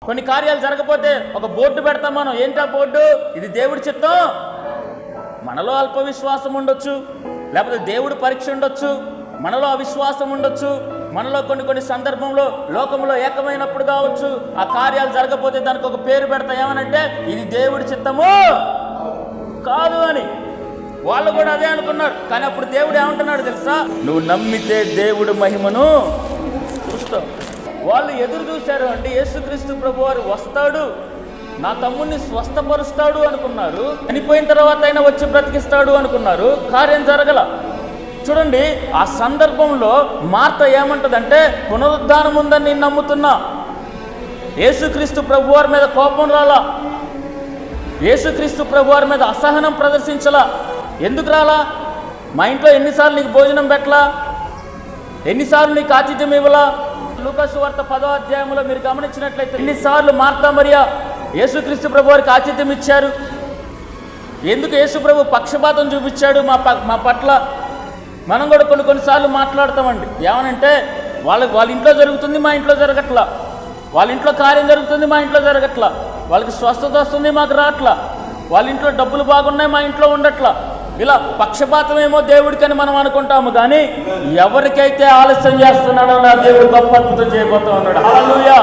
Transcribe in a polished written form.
కొన్ని కార్యాలు జరగకపోతే ఒక బోర్డు పెడతాం మనం. ఏంటా బోర్డు? ఇది దేవుడి చిత్తం. మనలో అల్ప విశ్వాసం ఉండొచ్చు, లేకపోతే దేవుడు పరీక్ష ఉండొచ్చు, మనలో అవిశ్వాసం ఉండొచ్చు, మనలో కొన్ని సందర్భంలో లోకంలో ఏకమైనప్పుడు కావచ్చు ఆ కార్యాలు జరగకపోతే దానికి ఒక పేరు పెడతా. ఏమనంటే ఇది దేవుడి చిత్తము కాదు అని. వాళ్ళు కూడా అదే అనుకున్నారు. కానీ అప్పుడు దేవుడు ఏమంటున్నాడు తెలుసా? నువ్వు నమ్మితే దేవుడు మహిమను చూస్తావు. వాళ్ళు ఎదురు చూశారు అంటే యేసుక్రీస్తు ప్రభువారు వస్తాడు, నా తమ్ముడిని స్వస్థపరుస్తాడు అనుకున్నారు. చనిపోయిన తర్వాత అయినా వచ్చి బ్రతికిస్తాడు అనుకున్నారు. కార్యం జరగల. చూడండి, ఆ సందర్భంలో మార్త ఏమంటదంటే పునరుద్ధానం ఉందని నేను నమ్ముతున్నా. యేసుక్రీస్తు ప్రభువారి మీద కోపం రాలా, యేసుక్రీస్తు ప్రభువారి మీద అసహనం ప్రదర్శించలా. ఎందుకు రాలా? మా ఇంట్లో ఎన్నిసార్లు నీకు భోజనం పెట్టలా, ఎన్నిసార్లు నీకు ఆతిథ్యం ఇవ్వలా? లూకాసు వార్త 10వ అధ్యాయంలో మీరు గమనించినట్లయితే ఎన్నిసార్లు మార్తా మరియా యేసుక్రీస్తు ప్రభువారికి ఆతిథ్యం ఇచ్చారు. ఎందుకు యేసు ప్రభు పక్షపాతం చూపించాడు మా పట్ల? మనం కూడా కొన్నిసార్లు మాట్లాడతామండి. ఏమనంటే వాళ్ళ ఇంట్లో జరుగుతుంది, మా ఇంట్లో జరగట్లా. వాళ్ళ ఇంట్లో కార్యం జరుగుతుంది, మా ఇంట్లో జరగట్లా. వాళ్ళకి స్వస్థత వస్తుంది, మాకు రాట్లా. వాళ్ళ ఇంట్లో డబ్బులు బాగున్నాయి, మా ఇంట్లో ఉండట్లా. ఇలా పక్షపాతం ఏమో దేవుడికని మనం అనుకుంటాము. కానీ ఎవరికైతే ఆలస్యం చేస్తున్నాడో నా దేవుడు గొప్ప అద్భుతం చేయబోతూ ఉన్నాడు. హల్లెలూయా.